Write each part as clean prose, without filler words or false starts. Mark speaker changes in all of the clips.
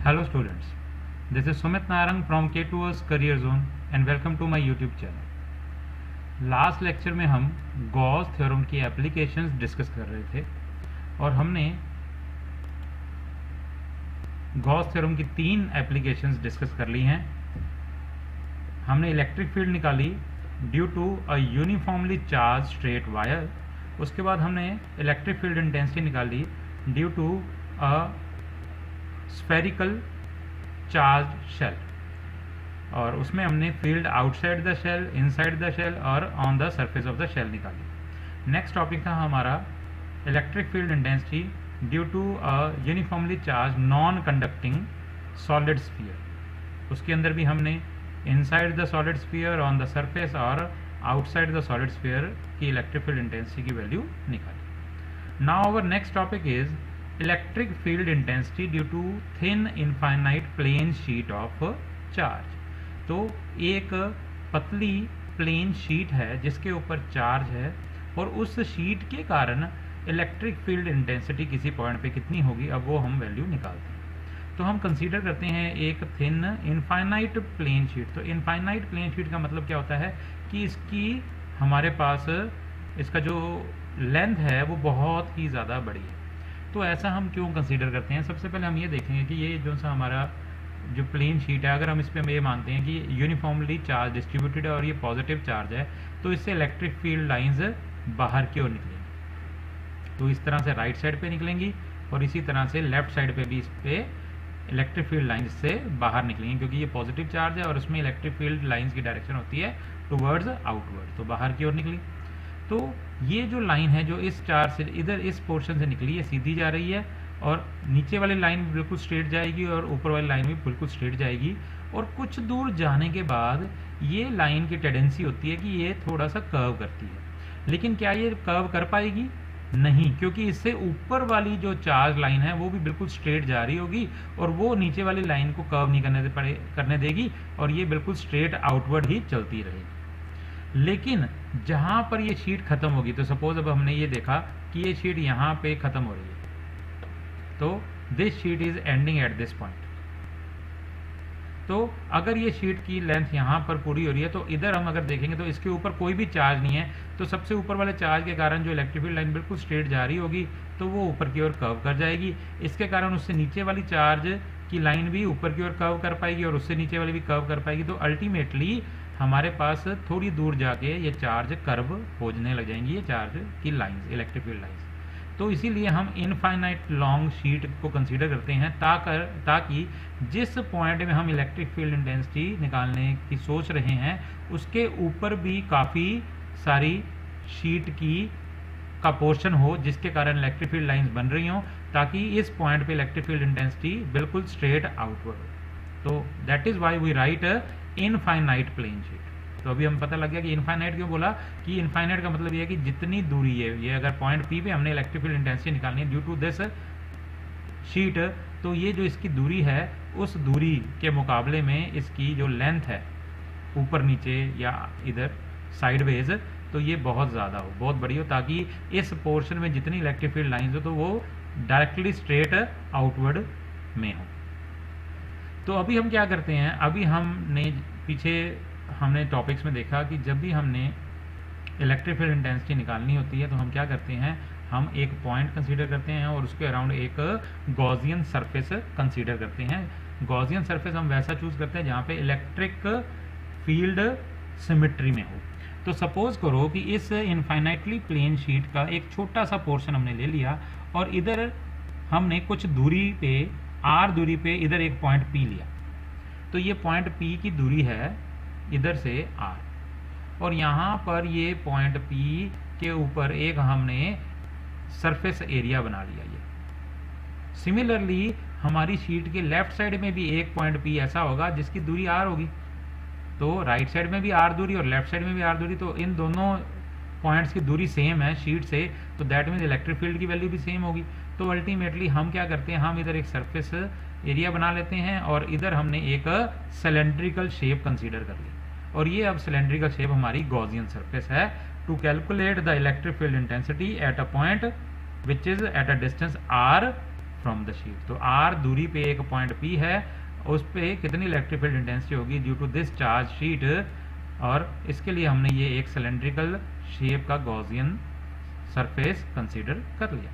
Speaker 1: Hello students, this is Sumit Narang from K2S Career Zone and welcome to my YouTube channel. Last lecture में हम Gauss theorem की applications discuss कर रहे थे और हमने गॉस थ्योरम की 3 एप्लीकेशंस डिस्कस कर ली हैं। हमने इलेक्ट्रिक फील्ड निकाली due to a uniformly charge straight wire. उसके बाद हमने इलेक्ट्रिक फील्ड इंटेंसिटी निकाली due to a spherical charge shell, और उसमें हमने field outside the shell, inside the shell और on the surface of the shell निकाली। नेक्स्ट टॉपिक था हमारा electric field intensity due to a uniformly charge non conducting solid sphere. उसके अंदर भी हमने inside the solid sphere, on the surface और outside the solid sphere की electric field intensity की वैल्यू निकाली। Now our next topic is electric field intensity due to thin infinite plane sheet of charge. तो एक पतली plane sheet है जिसके ऊपर चार्ज है और उस शीट के कारण इलेक्ट्रिक फील्ड इंटेंसिटी किसी पॉइंट पे कितनी होगी, अब वो हम वैल्यू निकालते हैं। तो हम कंसीडर करते हैं एक थिन इनफाइनाइट प्लेन शीट। तो इनफाइनाइट प्लेन शीट का मतलब क्या होता है कि इसकी हमारे पास इसका जो लेंथ है वो बहुत ही ज़्यादा बड़ी है। तो ऐसा हम क्यों कंसीडर करते हैं? सबसे पहले हम ये देखेंगे कि ये जो सा हमारा जो प्लेन शीट है, अगर हम इस पर ये मानते हैं कि यूनिफॉर्मली चार्ज डिस्ट्रीब्यूटेड है और ये पॉजिटिव चार्ज है, तो इससे इलेक्ट्रिक फील्ड लाइंस बाहर की ओर निकलेंगी। तो इस तरह से राइट साइड पे निकलेंगी और इसी तरह से लेफ्ट साइड पे भी इस पे इलेक्ट्रिक फील्ड लाइंस से बाहर निकलेंगी, क्योंकि ये पॉजिटिव चार्ज है और उसमें इलेक्ट्रिक फील्ड लाइंस की डायरेक्शन होती है टुवर्ड्स आउटवर्ड, तो बाहर की ओर निकली। तो ये जो लाइन है जो इस चार्ज से इधर इस पोर्शन से निकली है सीधी जा रही है, और नीचे वाली लाइन भी बिल्कुल स्ट्रेट जाएगी और ऊपर वाली लाइन भी बिल्कुल स्ट्रेट जाएगी। और कुछ दूर जाने के बाद ये लाइन की टेंडेंसी होती है कि ये थोड़ा सा कर्व करती है। लेकिन क्या ये कर्व कर पाएगी? नहीं, क्योंकि इससे ऊपर वाली जो चार्ज लाइन है वो भी बिल्कुल स्ट्रेट जा रही होगी और वो नीचे वाली लाइन को कर्व नहीं करने देगी और ये बिल्कुल स्ट्रेट आउटवर्ड ही चलती रहेगी। लेकिन जहाँ पर ये शीट खत्म होगी, तो सपोज अब हमने ये देखा कि ये शीट यहाँ पे खत्म हो रही है, तो this sheet is ending at this point. तो अगर ये शीट की लेंथ यहाँ पर पूरी हो रही है, तो इधर हम अगर देखेंगे तो इसके ऊपर कोई भी चार्ज नहीं है, तो सबसे ऊपर वाले चार्ज के कारण जो इलेक्ट्रिक फील्ड लाइन बिल्कुल स्ट्रेट जा रही होगी तो वो ऊपर की ओर कर्व कर जाएगी। इसके कारण उससे नीचे वाली चार्ज की लाइन भी ऊपर की ओर कर्व कर पाएगी और उससे नीचे वाली भी कर्व कर पाएगी। तो अल्टीमेटली हमारे पास थोड़ी दूर जाके ये चार्ज कर्व खोजने लग जाएंगी, ये चार्ज की लाइंस, इलेक्ट्रिक फील्ड लाइंस। तो इसीलिए हम इनफाइनाइट लॉन्ग शीट को कंसीडर करते हैं ताकि जिस पॉइंट में हम इलेक्ट्रिक फील्ड इंटेंसिटी निकालने की सोच रहे हैं उसके ऊपर भी काफ़ी सारी शीट का पोर्शन हो जिसके कारण इलेक्ट्रिक फील्ड लाइंस बन रही हों, ताकि इस पॉइंट पे इलेक्ट्रिक फील्ड इंटेंसिटी बिल्कुल स्ट्रेट आउटवर्ड हो। तो that is why we write infinite plane sheet. तो अभी हम पता लग गया कि इनफाइनाइट क्यों बोला, कि इनफाइनाइट का मतलब ये है कि जितनी दूरी है, ये अगर पॉइंट पी पे हमने इलेक्ट्रिक फील्ड इंटेंसिटी निकालनी है ड्यू टू दिस शीट, तो ये जो इसकी दूरी है उस दूरी के मुकाबले में इसकी जो लेंथ है ऊपर नीचे या इधर साइडवेज, तो ये बहुत ज़्यादा हो, बहुत बड़ी हो, ताकि इस पोर्शन में जितनी इलेक्ट्रिक फील्ड लाइंस हो तो वो डायरेक्टली स्ट्रेट आउटवर्ड में हो। तो अभी हम क्या करते हैं, अभी हमने पीछे हमने टॉपिक्स में देखा कि जब भी हमने इलेक्ट्रिक फील्ड इंटेंसिटी निकालनी होती है तो हम क्या करते हैं, हम एक पॉइंट कंसीडर करते हैं और उसके अराउंड एक गॉसियन सरफेस कंसीडर करते हैं। गॉसियन सरफेस हम वैसा चूज करते हैं जहाँ पे इलेक्ट्रिक फील्ड सिमेट्री में हो। तो सपोज करो कि इस इनफाइनाइटली प्लेन शीट का एक छोटा सा पोर्शन हमने ले लिया और इधर हमने कुछ दूरी पे, आर दूरी पे इधर एक पॉइंट पी लिया। तो ये पॉइंट पी की दूरी है इधर से आर, और यहाँ पर ये पॉइंट पी के ऊपर एक हमने सरफेस एरिया बना लिया। ये सिमिलरली हमारी शीट के लेफ्ट साइड में भी एक पॉइंट पी ऐसा होगा जिसकी दूरी आर होगी। तो राइट साइड में भी आर दूरी और लेफ्ट साइड में भी आर दूरी, तो इन दोनों पॉइंट्स की दूरी सेम है शीट से, तो दैट मीन्स इलेक्ट्रिक फील्ड की वैल्यू भी सेम होगी। तो अल्टीमेटली हम क्या करते हैं, हम इधर एक सरफेस एरिया बना लेते हैं और इधर हमने एक सिलेंड्रिकल शेप कंसीडर कर ली, और ये अब सिलेंड्रिकल शेप हमारी गॉसियन सरफेस है। To calculate the electric field intensity at a point which is at a distance r from the sheet. तो r दूरी पे एक पॉइंट P है, उस पे कितनी इलेक्ट्रिक फील्ड इंटेंसिटी होगी due to this charge sheet, और इसके लिए हमने ये एक सिलेंड्रिकल शेप का गॉसियन सरफेस कंसीडर कर लिया।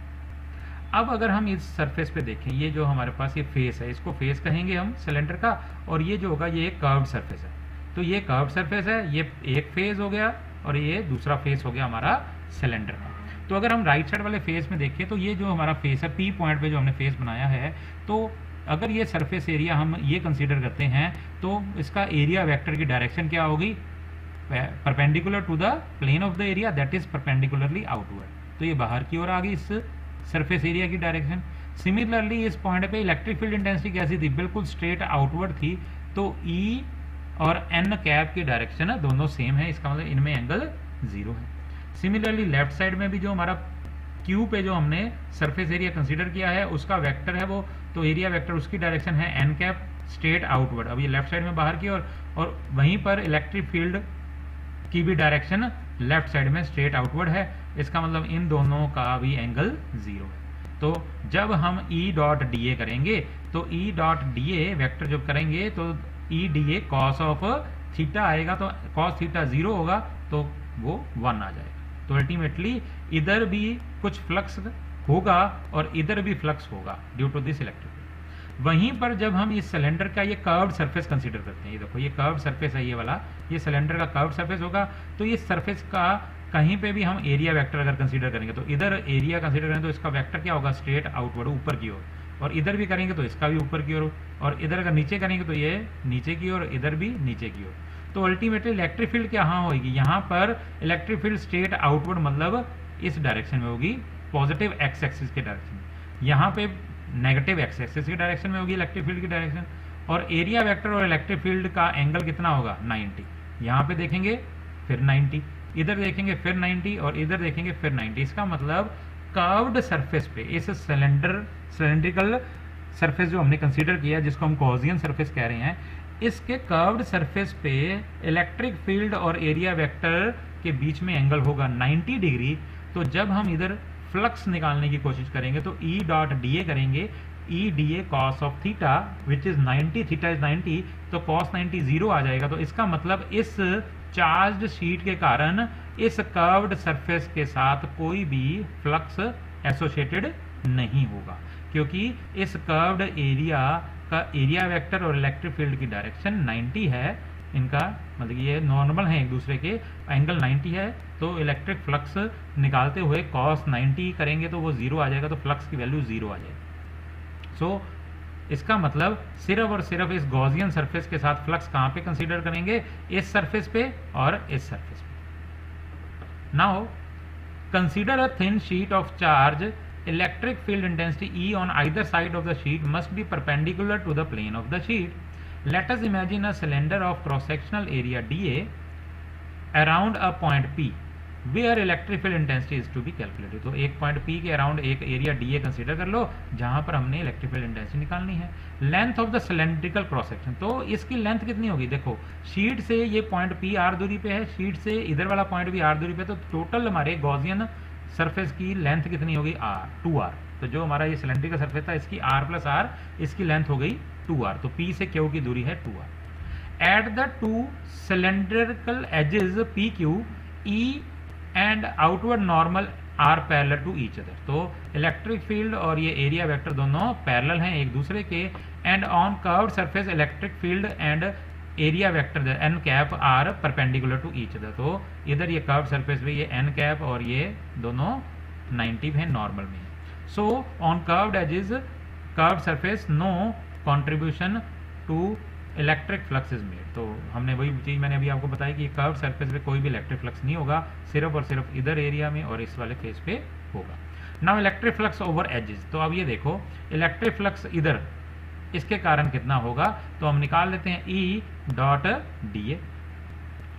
Speaker 1: अब अगर हम इस सरफेस पे देखें, ये जो हमारे पास ये फेस है, इसको फेस कहेंगे हम सिलेंडर का, और ये जो होगा ये एक कर्व्ड सरफेस है। तो ये कर्व्ड सरफेस है, ये एक फेस हो गया और ये दूसरा फेस हो गया हमारा सिलेंडर का। तो अगर हम राइट साइड वाले फेस में देखें तो ये जो हमारा फेस है, पी पॉइंट पे जो हमने फेस बनाया है, तो अगर ये सरफेस एरिया हम ये कंसीडर करते हैं तो इसका एरिया वेक्टर की डायरेक्शन क्या होगी, perpendicular to the plane of the area, that is perpendicularly outward. तो ये बाहर की ओर आ गई इस सरफेस एरिया की डायरेक्शन। सिमिलरली इस पॉइंट पे इलेक्ट्रिक फील्ड इंटेंसिटी कैसी थी, बिल्कुल स्ट्रेट आउटवर्ड थी। तो ई और एन कैप की डायरेक्शन है दोनों सेम है, इसका मतलब इनमें एंगल 0 है। सिमिलरली लेफ्ट साइड में भी जो हमारा क्यू पे जो हमने सरफेस एरिया कंसीडर किया है उसका वेक्टर है वो, तो एरिया वेक्टर उसकी डायरेक्शन है एन कैप स्ट्रेट आउटवर्ड। अब ये लेफ्ट साइड में बाहर की और वहीं पर इलेक्ट्रिक फील्ड की भी डायरेक्शन लेफ्ट साइड में स्ट्रेट आउटवर्ड है, इसका मतलब इन दोनों का भी एंगल 0 है। तो जब हम ई डॉट डी ए करेंगे तो E dot D A vector जब करेंगे तो ई d A cos of theta आएगा, तो कॉस थीटा 0 होगा तो वो 1 आ जाएगा। तो अल्टीमेटली इधर भी कुछ फ्लक्स होगा और इधर भी फ्लक्स होगा due to this electric field. वहीं पर जब हम इस सिलेंडर का ये कर्व्ड सरफेस कंसीडर करते हैं, ये देखो ये कर्व्ड सरफेस है, ये वाला ये सिलेंडर का कर्व्ड सरफेस होगा, तो इस सरफेस का कहीं पे भी हम एरिया वेक्टर अगर कंसीडर करेंगे तो इधर एरिया कंसीडर करेंगे तो इसका वेक्टर क्या होगा, स्ट्रेट आउटवर्ड ऊपर की ओर, और इधर भी करेंगे तो इसका भी ऊपर की ओर, और इधर अगर नीचे करेंगे तो ये नीचे की ओर, इधर भी नीचे की ओर। तो अल्टीमेटली इलेक्ट्रिक फील्ड क्या होगी, यहाँ पर इलेक्ट्रिक फील्ड स्ट्रेट आउटवर्ड मतलब इस डायरेक्शन में होगी, पॉजिटिव एक्स एक्सिस के डायरेक्शन में, यहाँ पे नेगेटिव एक्स एक्सिस की डायरेक्शन में होगी इलेक्ट्रिक फील्ड की डायरेक्शन। और एरिया वेक्टर और इलेक्ट्रिक फील्ड का एंगल कितना होगा, 90। यहाँ पे देखेंगे फिर 90, इधर देखेंगे फिर 90, और इधर देखेंगे फिर 90। इसका मतलब कर्व्ड सरफेस पे इस सिलेंड्रिकल सरफेस जो हमने कंसीडर किया जिसको हम गॉसियन सरफेस कह रहे हैं, इसके कर्व्ड सरफेस पे इलेक्ट्रिक फील्ड और एरिया वेक्टर के बीच में एंगल होगा 90 डिग्री। तो जब हम इधर फ्लक्स निकालने की कोशिश करेंगे तो ई डॉट डी ए करेंगे, ई d A cos of theta which is 90, theta is 90, तो कॉस 90 0 आ जाएगा। तो इसका मतलब इस चार्ज्ड शीट के कारण इस कर्व्ड सरफेस के साथ कोई भी फ्लक्स एसोसिएटेड नहीं होगा, क्योंकि इस कर्व्ड एरिया का एरिया वेक्टर और इलेक्ट्रिक फील्ड की डायरेक्शन 90 है, इनका मतलब ये नॉर्मल है एक दूसरे के, एंगल 90 है, तो इलेक्ट्रिक फ्लक्स निकालते हुए cos 90 करेंगे तो वो 0 आ जाएगा, तो फ्लक्स की वैल्यू 0 आ जाएगी। सो इसका मतलब सिर्फ और सिर्फ इस गॉसियन सरफेस के साथ फ्लक्स कहाँ पे कंसीडर करेंगे, इस सरफेस पे और इस सरफेस पे। Now consider a thin sheet of charge, electric field intensity E on either side of the sheet must be perpendicular to the plane of the sheet. Let us imagine a cylinder of cross-sectional area dA around a point P where electric field intensity is to be calculated. तो एक point P के around एक area dA consider कर लो जहां पर हमने electric field intensity निकालनी है। Length of the cylindrical cross section, तो इसकी लेंथ कितनी होगी, देखो शीट से ये पॉइंट P r दूरी पे है, शीट से इधर वाला पॉइंट भी r दूरी पे, तो टोटल हमारे गॉसियन सरफेस की लेंथ कितनी होगी, r 2r। तो जो हमारा ये सिलेंड्रिकल सरफेस था इसकी r प्लस r, इसकी लेंथ हो गई 2r, तो P से Q की दूरी है 2r। At the two cylindrical edges PQ, E and outward normal are parallel to each other. तो इलेक्ट्रिक फील्ड और ये एरिया वेक्टर दोनों पैरेलल हैं एक दूसरे के, and on curved surface electric field and area vector n cap are perpendicular to each other. तो इधर ये कर्व्ड सरफेस पे ये एन कैप और ये दोनों 90 है, नॉर्मल में। So on curved edges curved surface no contribution to electric flux is made. तो हमने वही चीज़ मैंने अभी आपको बताई कि कर्व सरफेस पे कोई भी इलेक्ट्रिक फ्लक्स नहीं होगा, सिर्फ और सिर्फ इधर एरिया में और इस वाले फेस पे होगा। Now electric flux over edges, तो अब ये देखो इलेक्ट्रिक फ्लक्स इधर इसके कारण कितना होगा, तो हम निकाल लेते हैं ई डॉट डी ए।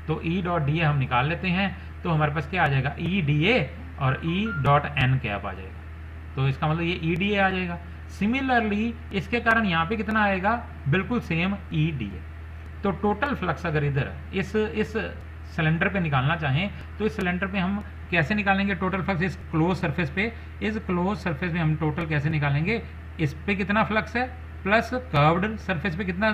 Speaker 1: तो ई डॉट डी ए हम निकाल लेते हैं, तो हमारे पास क्या आ जाएगा, ई डी ए और ई डॉट एन कैप आ जाएगा। तो इसका मतलब ये ई डी ए आ जाएगा। सिमिलरली इसके कारण यहाँ पे कितना आएगा, बिल्कुल सेम ई डी ए। तो टोटल फ्लक्स अगर इधर इस सिलेंडर पे निकालना चाहें तो इस सिलेंडर पे हम कैसे निकालेंगे टोटल फ्लक्स, इस क्लोज सरफेस पे, इस क्लोज सरफेस में हम टोटल कैसे निकालेंगे, इस पे कितना फ्लक्स है प्लस कर्व्ड सरफेस पे कितना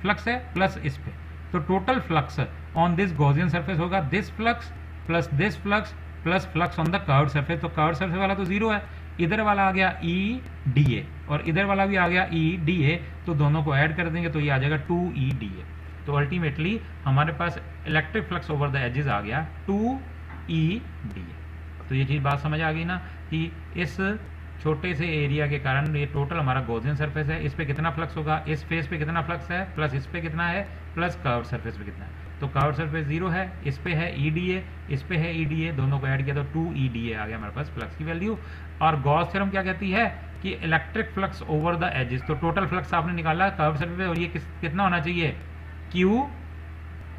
Speaker 1: फ्लक्स है प्लस इस पे, तो total flux on this Gaussian surface होगा this flux plus flux on the curved surface. तो कर्व्ड सरफेस वाला तो जीरो है, इधर वाला आ गया ई डी ए और इधर वाला भी आ गया ई डी ए, तो दोनों को ऐड कर देंगे तो ये आ जाएगा 2 ई डी ए। तो अल्टीमेटली हमारे पास electric flux over the edges आ गया 2 ई डी ए। तो ये चीज़ बात समझ आ गई ना कि इस छोटे से एरिया के कारण ये टोटल हमारा गॉसियन सरफेस है, इस पे कितना फ्लक्स होगा, इस फेस पे कितना फ्लक्स है प्लस इस पे कितना है प्लस कर्व्ड सरफेस पे कितना है। तो कर्व्ड सरफेस जीरो है, इस पे है ई डी ए, इस पे है ई डी ए, दोनों को ऐड किया तो 2 ई डी ए आ गया हमारे पास फ्लक्स की वैल्यू। और गॉस थ्योरम क्या कहती है कि electric flux over the edges, तो टोटल फ्लक्स आपने निकाला कर्व्ड सरफेस पे और ये कितना होना चाहिए Q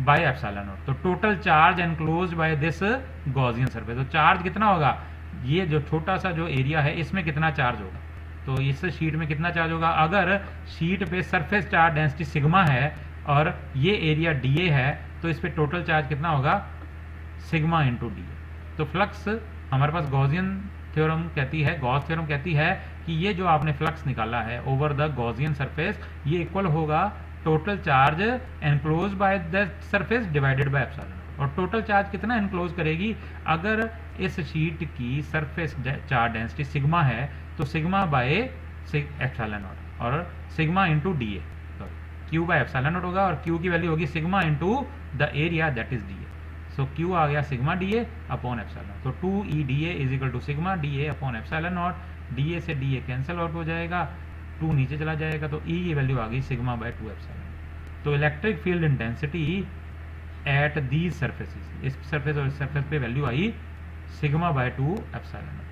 Speaker 1: बाय एप्सिलॉन नॉट। तो total charge enclosed by this Gaussian surface, तो चार्ज कितना होगा, ये जो छोटा सा जो एरिया है इसमें कितना चार्ज होगा, तो इस शीट में कितना चार्ज होगा। अगर शीट पे सरफेस चार्ज डेंसिटी सिग्मा है और ये एरिया डीए है तो इस पे टोटल चार्ज कितना होगा सिग्मा इंटू डी। तो फ्लक्स हमारे पास गॉसियन थ्योरम कहती है, गॉस थ्योरम कहती है कि ये जो आपने फ्लक्स निकाला है ओवर द गॉसियन सरफेस ये इक्वल होगा total charge enclose by the surface divided by epsilon. और टोटल चार्ज कितना एनक्लोज करेगी, अगर इस शीट की सरफेस चार्ज डेंसिटी सिग्मा है तो सिग्मा बाय एप्सिलॉन नॉट और sigma into d A, Q by epsilon naught होगा और क्यू की वैल्यू होगी sigma into the area that is d A. So Q आ गया sigma d A upon epsilon. तो 2 E d A is equal to sigma d A upon epsilon naught, d A से d ए cancel out हो जाएगा, 2 नीचे चला जाएगा तो ई की वैल्यू आ गई सिग्मा बाय 2 एप्सिलॉन। तो electric field intensity at these surfaces, इस सरफेस और इस सरफेस पे value I sigma by 2 epsilon.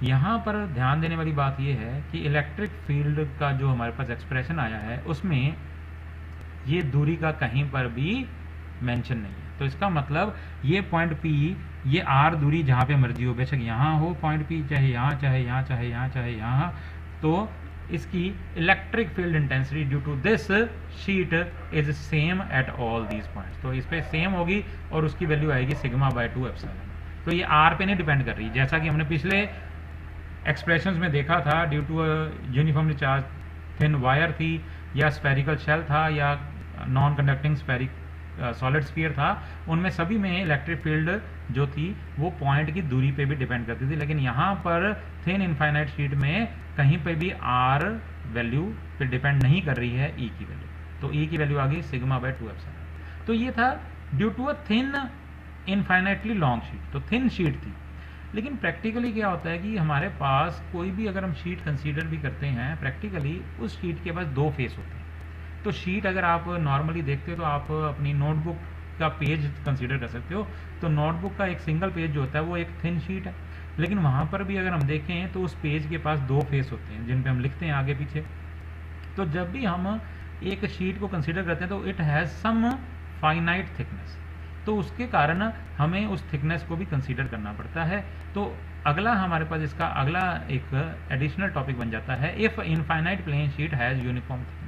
Speaker 1: यहाँ पर ध्यान देने वाली बात यह है कि इलेक्ट्रिक फील्ड का जो हमारे पास एक्सप्रेशन आया है उसमें ये दूरी का कहीं पर भी मेंशन नहीं है। तो इसका मतलब ये पॉइंट P, ये R दूरी जहाँ पे मर्जी हो, बेशक यहाँ हो पॉइंट P, चाहे यहाँ चाहे यहाँ चाहे यहाँ चाहे यहाँ, तो इसकी electric field intensity due to this sheet is same at all these points. तो इस पे सेम होगी और उसकी वैल्यू आएगी सिग्मा बाय 2 एप्सिलॉन। तो ये R पे नहीं डिपेंड कर रही, जैसा कि हमने पिछले एक्सप्रेशंस में देखा था, due to uniformly charge thin wire थी या स्फेरिकल शेल था या नॉन कंडक्टिंग सॉलिड स्फीयर था, उनमें सभी में इलेक्ट्रिक फील्ड जो थी वो पॉइंट की दूरी पे भी डिपेंड करती थी। लेकिन यहाँ पर थिन इनफाइनाइट शीट में कहीं पे भी R वैल्यू पे डिपेंड नहीं कर रही है E की वैल्यू, तो E की वैल्यू आ गई सिग्मा बाय 2 एप्सिलॉन। तो ये था due to a thin infinitely long sheet, तो थिन शीट थी। लेकिन प्रैक्टिकली क्या होता है कि हमारे पास कोई भी अगर हम शीट कंसीडर भी करते हैं, प्रैक्टिकली उस शीट के पास 2 फेस होते हैं। तो शीट अगर आप नॉर्मली देखते हो तो आप अपनी नोटबुक का पेज कंसीडर कर सकते हो, तो नोटबुक का एक सिंगल पेज जो होता है वो एक थिन शीट है। लेकिन वहाँ पर भी अगर हम देखें तो उस पेज के पास 2 फेस होते हैं जिन पे हम लिखते हैं आगे पीछे। तो जब भी हम एक शीट को कंसीडर करते हैं तो it has some finite thickness, तो उसके कारण हमें उस थिकनेस को भी कंसीडर करना पड़ता है। तो अगला हमारे पास इसका अगला एक एडिशनल टॉपिक बन जाता है, if infinite plane sheet has uniform thickness.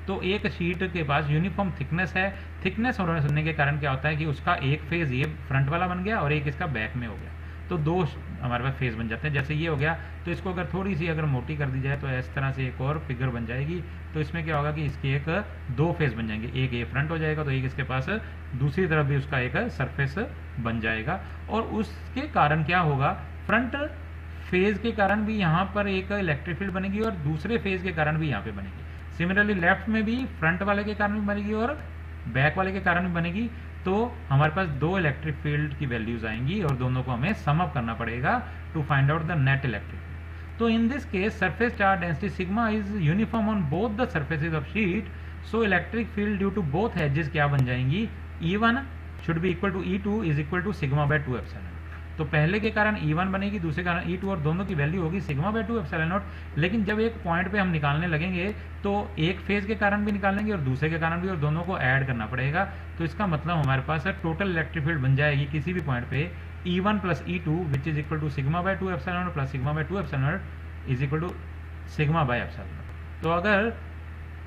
Speaker 1: तो एक शीट के पास यूनिफॉर्म थिकनेस है, थिकनेस होने के कारण क्या होता है कि उसका एक फेज ये फ्रंट वाला बन गया और एक इसका बैक में हो गया, तो 2 हमारे पास फेज बन जाते हैं। जैसे ये हो गया, तो इसको अगर थोड़ी सी अगर मोटी कर दी जाए तो इस तरह से एक और फिगर बन जाएगी। तो इसमें क्या होगा कि इसके एक 2 फेज बन जाएंगे, एक ये फ्रंट हो जाएगा तो एक इसके पास दूसरी तरफ भी उसका एक सरफेस बन जाएगा। और उसके कारण क्या होगा, फ्रंट फेज के कारण भी यहाँ पर एक इलेक्ट्रिक फील्ड बनेगी और दूसरे फेज के कारण भी यहाँ पे बनेगी। सिमिलरली लेफ्ट में भी फ्रंट वाले के कारण भी बनेगी और बैक वाले के कारण भी बनेगी। तो हमारे पास 2 इलेक्ट्रिक फील्ड की वैल्यूज आएंगी और दोनों को हमें सम अप करना पड़ेगा to find out the net electric field. तो in this case surface charge density sigma is uniform on both the surfaces of sheet, so electric field due to both edges क्या बन जाएंगी, E1 should be equal to E2 is equal to sigma by 2 epsilon. तो पहले के कारण E1 बनेगी, दूसरे कारण E2 और दोनों की वैल्यू होगी सिग्मा बाय 2 एप्सिलॉन नॉट। लेकिन जब एक पॉइंट पे हम निकालने लगेंगे तो एक फेज के कारण भी निकालेंगे और दूसरे के कारण भी, और दोनों को ऐड करना पड़ेगा। तो इसका मतलब हमारे पास टोटल इलेक्ट्रिक फील्ड बन जाएगी किसी भी पॉइंट पे E1 plus E2 which is equal to sigma by 2 epsilon not plus sigma by 2 epsilon not is equal to sigma by epsilon not. तो अगर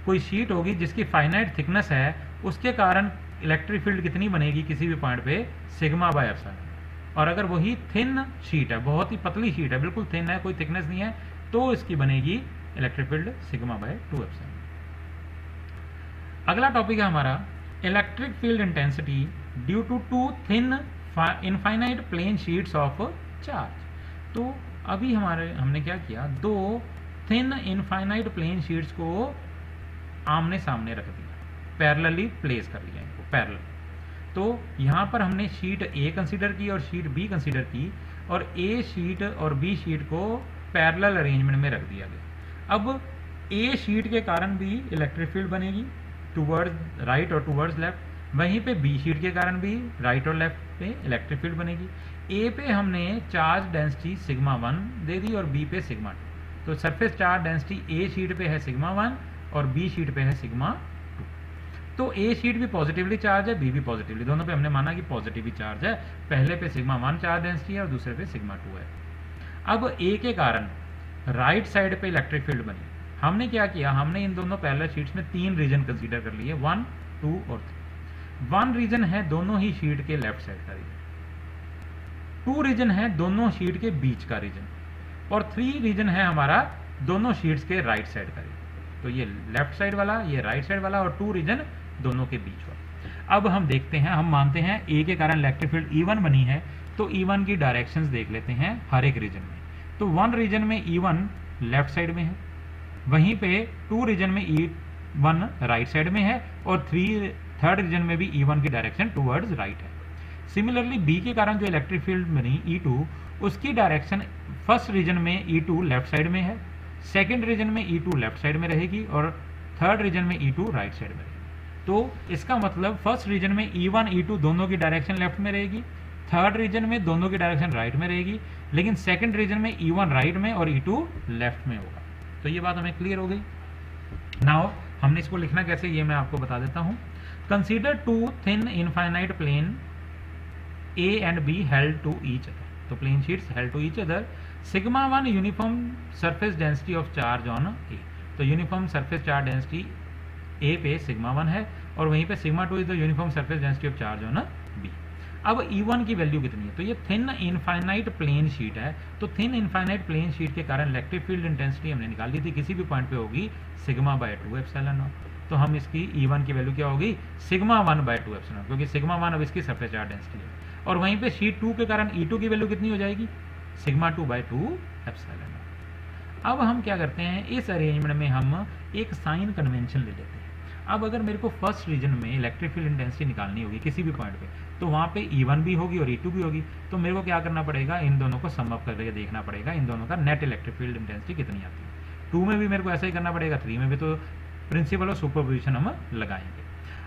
Speaker 1: कोई शीट होगी जिसकी फाइनाइट थिकनेस है, उसके कारण इलेक्ट्रिक फील्ड कितनी बनेगी किसी भी पॉइंट पे, सिग्मा बाय एप्सिलॉन। और अगर वही थिन शीट है, बहुत ही पतली शीट है, बिल्कुल थिन है, कोई थिकनेस नहीं है, तो इसकी बनेगी electric field sigma by 2 epsilon. अगला टॉपिक है हमारा electric field intensity due to two thin infinite plane sheets of charge. तो अभी हमने क्या किया, दो थिन इनफाइनाइट प्लेन शीट्स को आमने सामने रख दिया, पैरेलली प्लेस कर लिया इनको पैरेलल। तो यहाँ पर हमने शीट ए कंसीडर की और शीट बी कंसीडर की, और ए शीट और बी शीट को पैरेलल अरेंजमेंट में रख दिया गया। अब ए शीट के कारण भी इलेक्ट्रिक फील्ड बनेगी टूवर्ड्स राइट और टूवर्ड्स लेफ्ट, वहीं पे बी शीट के कारण भी राइट और लेफ्ट पे इलेक्ट्रिक फील्ड बनेगी। ए पे हमने चार्ज डेंसिटी सिग्मा 1 दे दी और बी पे सिग्मा 2। तो सरफेस चार्ज डेंसिटी ए शीट पे है सिग्मा 1 और बी शीट पे है सिग्मा 2। तो ए शीट भी पॉजिटिवली चार्ज है, बी भी पॉजिटिवली, दोनों पे हमने माना कि पॉजिटिवली चार्ज है। पहले पे सिग्मा 1 चार्ज डेंसिटी है और दूसरे पे सिग्मा 2 है। अब ए के कारण राइट साइड पे इलेक्ट्रिक फील्ड बनी। हमने क्या किया, हमने इन दोनों पैरेलल शीट्स में 3 रीजन कंसीडर कर लिए, 1, 2 और 3। 1 रीजन है दोनों ही शीट के लेफ्ट साइड का रीजन, 2 रीजन है दोनों शीट के बीच का रीजन, और 3 रीजन है हमारा दोनों शीट्स के राइट साइड का रीजन। तो ये लेफ्ट साइड वाला, ये राइट साइड वाला, और 2 रीजन दोनों के बीच वाला। अब हम देखते हैं, हम मानते हैं ए के कारण इलेक्ट्रिक फील्ड E1 बनी है, तो E1 की डायरेक्शंस देख लेते हैं हर एक रीजन में। तो 1 रीजन में E1 लेफ्ट साइड में है, वहीं पे 2 रीजन में E1 राइट साइड में है, और थर्ड रीजन में भी E1 की डायरेक्शन टूवर्ड्स राइट है। सिमिलरली बी के कारण जो इलेक्ट्रिक फील्ड बनी E2, उसकी डायरेक्शन फर्स्ट रीजन में E2 लेफ्ट साइड में है, सेकेंड रीजन में E2 लेफ्ट साइड में रहेगी, और थर्ड रीजन में E2 राइट साइड में रहेगी। तो इसका मतलब फर्स्ट रीजन में E1 E2 दोनों की डायरेक्शन लेफ्ट में रहेगी, थर्ड रीजन में दोनों की डायरेक्शन राइट में रहेगी, लेकिन सेकेंड रीजन में E1 राइट में और E2 लेफ्ट में होगा। तो ये बात हमें क्लियर हो गई। नाउ हमने इसको लिखना कैसे, ये मैं आपको बता देता हूं। Consider two thin infinite plane A and B held to each other. तो plane sheets held to each other. Sigma 1 uniform surface density of charge on A। तो uniform surface charge density A पे sigma 1 है, और वहीं पे sigma 2 is the uniform surface density of charge on B। अब E1 की value कितनी है, तो ये थिन इनफाइनाइट प्लेन शीट है, तो थिन इनफाइनाइट प्लेन शीट के कारण इलेक्ट्रिक फील्ड इंटेंसिटी हमने निकाल ली थी, किसी भी पॉइंट पे होगी सिग्मा बाय 2 एप्सिलॉन नॉट। तो हम इसकी E1 की वैल्यू क्या होगी, सिग्मा 1 बाय 2 एप्सिलॉन, क्योंकि सिग्मा 1 अब इसकी सरफेस चार्ज डेंसिटी है। और वहीं पे शीट 2 के कारण E2 की वैल्यू कितनी हो जाएगी, सिग्मा 2 बाय 2 एप्सिलॉन नॉट। अब हम क्या करते हैं, इस अरेंजमेंट में हम एक साइन कन्वेंशन ले लेते हैं। अब अगर मेरे को फर्स्ट रीजन में इलेक्ट्रिक फील्ड इंटेंसिटी निकालनी होगी किसी भी पॉइंट पे, तो वहाँ पे E1 भी होगी और E2 भी होगी। तो मेरे को क्या करना पड़ेगा, इन दोनों को सम अप करके देखना पड़ेगा, इन दोनों का नेट इलेक्ट्रिक फील्ड इंटेंसिटी कितनी आती है। 2 में भी मेरे को ऐसा ही करना पड़ेगा, 3 में भी। तो प्रिंसिपल ऑफ सुपरपोजिशन हम लगाएंगे,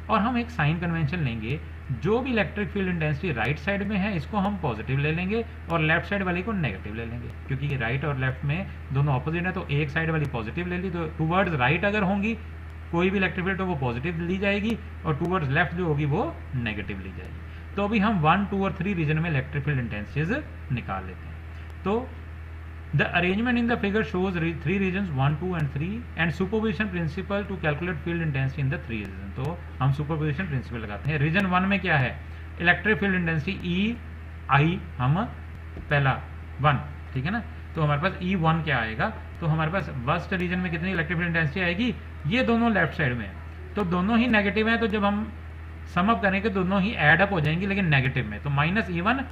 Speaker 1: और हम एक साइन कन्वेंशन लेंगे। जो भी electric field intensity right side में है, इसको हम पॉजिटिव ले लेंगे, और लेफ्ट साइड वाली को नेगेटिव ले लेंगे, क्योंकि राइट और लेफ्ट में दोनों ऑपोजिट है। तो एक साइड वाली पॉजिटिव ले ली, तो टूवर्ड्स राइट अगर होंगी कोई भी इलेक्ट्रिक फील्ड, तो वो पॉजिटिव ली जाएगी, और टूवर्ड्स लेफ्ट जो होगी वो नेगेटिव ली जाएगी। तो अभी हम 1, 2 और 3 रीजन में इलेक्ट्रिक फील्ड इंटेंसिटीज निकाल लेते हैं। तो the arrangement in the figure shows 3 regions 1, 2 and 3 and superposition principle to calculate field intensity in the 3 regions। तो हम सुपरपोजिशन प्रिंसिपल लगाते हैं। रीजन 1 में क्या है, इलेक्ट्रिक फील्ड इंटेंसिटी EI, हम पहला 1, ठीक है ना। तो हमारे पास E1 क्या आएगा, तो हमारे पास फर्स्ट रीजन में कितनी इलेक्ट्रिक फील्ड इंटेंसिटी आएगी, ये दोनों लेफ्ट साइड में है, तो दोनों ही नेगेटिव है। तो जब हम सम अप करेंगे दोनों ही एड अप हो जाएंगी, लेकिन नेगेटिव में, तो माइनस E1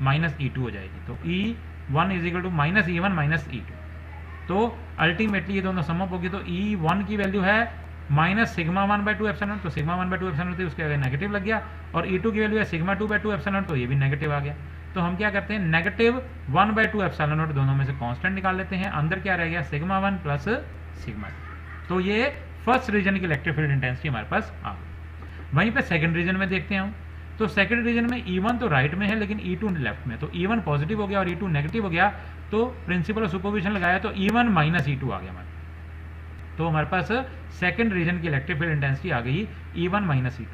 Speaker 1: माइनस E2 हो जाएगी। तो E1 is equal to minus E1 minus E2। तो अल्टीमेटली ये दोनों सम अप होगी, तो E1 की वैल्यू है माइनस सिग्मा 1 बाय 2 एप्सिलॉन, तो सिग्मा 1 बाय 2 एप्सिलॉन थी, उसके आगे नेगेटिव लग गया, और E2 की वैल्यू है सिग्मा 2 बाय 2 एप्सिलॉन, तो ये भी नेगेटिव आ गया। तो हम क्या करते हैं, नेगेटिव 1 बाय 2 एप्सिलॉन नॉट दोनों में से कांस्टेंट निकाल लेते हैं, अंदर क्या रह गया, सिग्मा 1 प्लस सिग्मा 2। तो ये फर्स्ट रीजन की इलेक्ट्रिक फील्ड इंटेंसिटी हमारे पास आ गई। वहीं पे सेकंड रीजन में देखते हैं हम, तो सेकंड रीजन में E1 तो राइट में है, लेकिन E2 लेफ्ट में, तो E1 पॉजिटिव हो गया और E2 नेगेटिव हो गया। तो प्रिंसिपल ऑफ सुपरपोजिशन लगाया, तो E1 माइनस E2 आ गया हमारे। तो हमारे पास सेकंड रीजन की इलेक्ट्रिक फील्ड इंटेंसिटी आ गई E1 माइनस E2।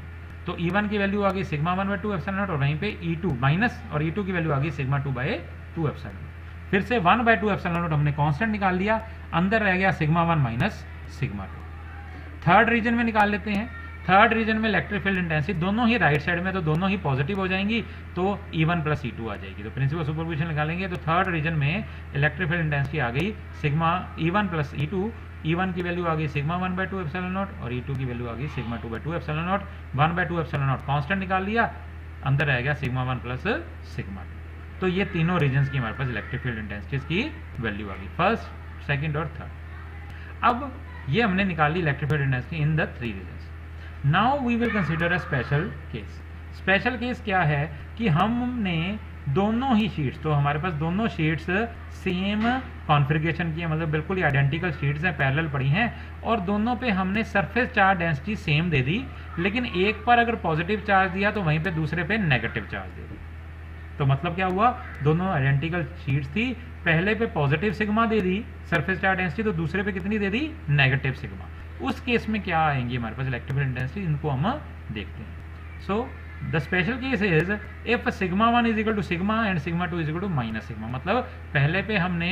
Speaker 1: तो E1 की वैल्यू आ गई सिग्मा 1 बाय 2 एप्सिलॉन नॉट, और वहीं पे E2 माइनस और E2 की वैल्यू आ गई सिग्मा 2 बाय 2 एप्सिलॉन नॉट। फिर से 1 बाय 2 एप्सिलॉन नॉट हमने कांस्टेंट निकाल लिया, अंदर रह गया sigma 1 minus sigma 2। Third region में निकाल लेते हैं। थर्ड रीजन में इलेक्ट्रिक फील्ड इंटेंसिटी दोनों ही राइट साइड में, तो दोनों ही पॉजिटिव हो जाएंगी, तो E1 प्लस E2 आ जाएगी। तो प्रिंसिपल सुपरपोजिशन निकालेंगे, तो थर्ड रीजन में इलेक्ट्रिक फील्ड इंटेंसिटी आ गई sigma E1 plus E2, E1 की वैल्यू आ गई सिग्मा 1/2 एप्सिलॉन नॉट और E2 की वैल्यू आ गई sigma 2/2 epsilon not. 1/2 epsilon not constant निकाल लिया, अंदर रह गया सिग्मा 1 प्लस सिग्मा 2। तो ये तीनों रीजन्स की हमारे पास इलेक्ट्रिक फील्ड इंटेंसिटीज की वैल्यू आ गई, फर्स्ट, सेकंड और थर्ड। अब ये हमने निकाली electric field intensity in the 3 regions. Now we will consider a special case. Special case क्या है कि हमने दोनों ही शीट्स, तो हमारे पास दोनों शीट्स सेम कॉन्फ़िगरेशन की है, मतलब बिल्कुल ही आइडेंटिकल शीट्स हैं, पैरेलल पड़ी हैं, और दोनों पे हमने सरफेस चार्ज डेंसिटी सेम दे दी, लेकिन एक पर अगर पॉजिटिव चार्ज दिया तो वहीं पे दूसरे पे नेगेटिव चार्ज दे दी। तो मतलब क्या हुआ, दोनों आइडेंटिकल शीट्स थी, पहले पे पॉजिटिव सिग्मा दे दी सरफेस चार्ज डेंसिटी, तो दूसरे पे कितनी दे दी, नेगेटिव सिग्मा। उस केस में क्या आएंगी हमारे पास इलेक्ट्रिक फील्ड इंटेंसिटी, इनको हम देखते हैं। So the special case is if sigma 1 is equal to sigma and sigma 2 is equal to minus sigma. मतलब पहले पे हमने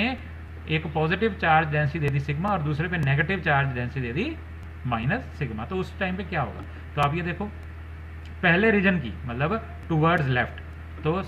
Speaker 1: एक पॉजिटिव चार्ज डेंसिटी दे दी सिग्मा और दूसरे पे नेगेटिव चार्ज डेंसिटी दे दी माइनस सिग्मा। तो उस टाइम पे क्या होगा, तो आप ये देखो पहले रीजन की, मतलब टूवर्ड्स लेफ्ट, तो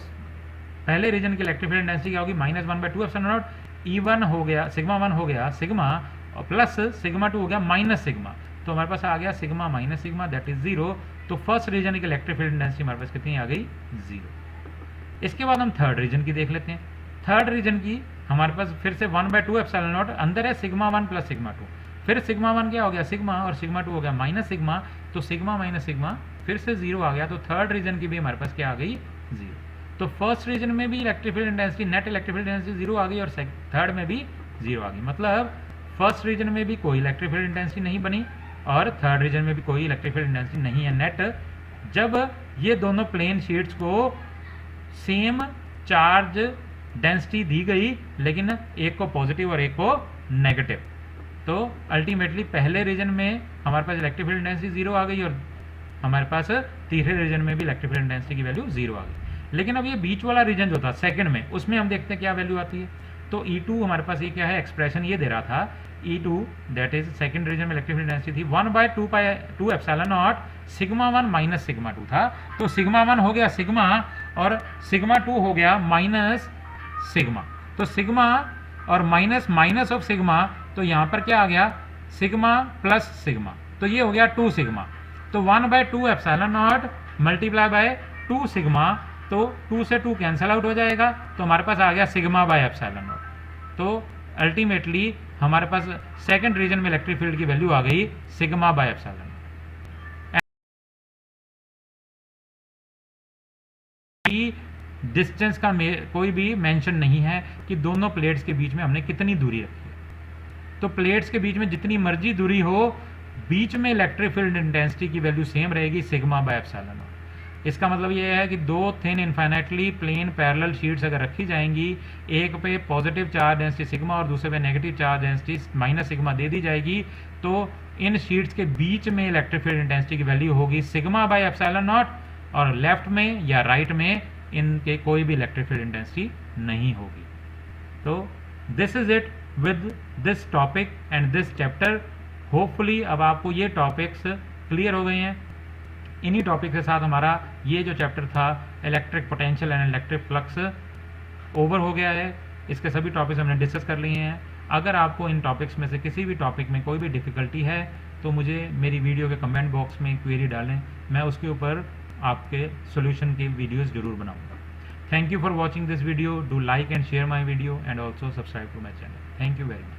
Speaker 1: पहले रीजन की इलेक्ट्रिक फील्ड इंटेंसिटी क्या होगी, -1/2 एप्सिलॉन नॉट। E1 हो गया सिग्मा 1 हो गया सिग्मा और प्लस सिग्मा 2 हो गया माइनस सिग्मा, तो हमारे पास आ गया sigma minus sigma that is 0। तो फर्स्ट रीजन की इलेक्ट्रिक फील्ड इंटेंसिटी हमारे पास कितनी आ गई, 0। इसके बाद हम थर्ड रीजन की देख लेते हैं। थर्ड रीजन की हमारे पास फिर से 1/2 एप्सिलॉन नॉट, अंदर है सिग्मा 1 प्लस सिग्मा 2, फिर सिग्मा 1 क्या हो गया सिग्मा और सिग्मा 2 हो गया माइनस सिग्मा, तो सिग्मा माइनस सिग्मा फिर से 0 आ गया। तो थर्ड रीजन की भी हमारे पास क्या आ गई, 0। तो फर्स्ट रीजन में भी electric field intensity, net electric field intensity 0 आ गई और थर्ड में भी 0 आ गई। मतलब फर्स्ट रीजन में भी कोई इलेक्ट्रिक फील्ड इंटेंसिटी नहीं बनी और थर्ड रीजन में भी कोई इलेक्ट्रिक फील्ड इंटेंसिटी नहीं है नेट, जब ये दोनों प्लेन शीट्स को सेम चार्ज डेंसिटी दी गई, लेकिन एक को पॉजिटिव और एक को नेगेटिव। तो अल्टीमेटली पहले रीजन में हमारे पास इलेक्ट्रिक फील्ड इंटेंसिटी 0 आ गई और हमारे पास तीसरे रीजन में भी इलेक्ट्रिक फील्ड इंटेंसिटी की वैल्यू 0 आ गई। लेकिन अब ये बीच वाला रीजन जो था सेकंड में, उसमें हम देखते हैं क्या वैल्यू आती है। तो E2 हमारे पास ये क्या है, एक्सप्रेशन ये दे रहा था, E2 that is second region में इलेक्ट्रिक फील्ड इंटेंसिटी थी 1/2 epsilon not sigma 1 minus sigma 2 था। तो सिग्मा 1 हो गया सिग्मा और सिग्मा 2 हो गया माइनस सिग्मा। तो सिग्मा और माइनस माइनस ऑफ सिग्मा, तो यहाँ पर क्या आ गया सिग्मा प्लस सिग्मा, तो ये हो गया 2 सिग्मा। तो 1/2 epsilon not multiply by 2 sigma, तो 2 से 2 कैंसिल आउट हो जाएगा, तो हमारे पास आ गया सिग्मा बाय एप्सिलॉन नॉट। तो अल्टीमेटली हमारे पास सेकंड रीजन में इलेक्ट्रिक फील्ड की वैल्यू आ गई सिग्मा बाय एप्सिलॉन। डिस्टेंस का कोई भी मेंशन नहीं है कि दोनों प्लेट्स के बीच में हमने कितनी दूरी रखी है। तो प्लेट्स के बीच में जितनी मर्जी दूरी हो, बीच में इलेक्ट्रिक फील्ड इंटेंसिटी की वैल्यू सेम रहेगी सिग्मा बाय एप्सिलॉन नॉट। इसका मतलब ये है कि दो thin infinitely plane parallel sheets अगर रखी जाएंगी, एक पे पॉजिटिव चार्ज डेंसिटी सिग्मा और दूसरे पे negative charge density minus sigma दे दी जाएगी, तो इन शीट्स के बीच में इलेक्ट्रिक फील्ड इंटेंसिटी की वैल्यू होगी सिग्मा बाय एप्सिलॉन नॉट, और लेफ्ट में या राइट में इनके कोई भी इलेक्ट्रिक फील्ड इंटेंसिटी नहीं होगी। तो this is it with this topic and this chapter. Hopefully अब आपको ये टॉपिक्स क्लियर हो गए हैं। इन्हीं टॉपिक के साथ हमारा ये जो चैप्टर था electric potential and electric flux over हो गया है। इसके सभी टॉपिक्स हमने डिस्कस कर लिए हैं। अगर आपको इन टॉपिक्स में से किसी भी टॉपिक में कोई भी डिफ़िकल्टी है तो मुझे मेरी वीडियो के कमेंट बॉक्स में क्वेरी डालें, मैं उसके ऊपर आपके सॉल्यूशन के वीडियोस जरूर बनाऊंगा। Thank you for watching this video. Do like and share my video and also subscribe to my channel. Thank you very much.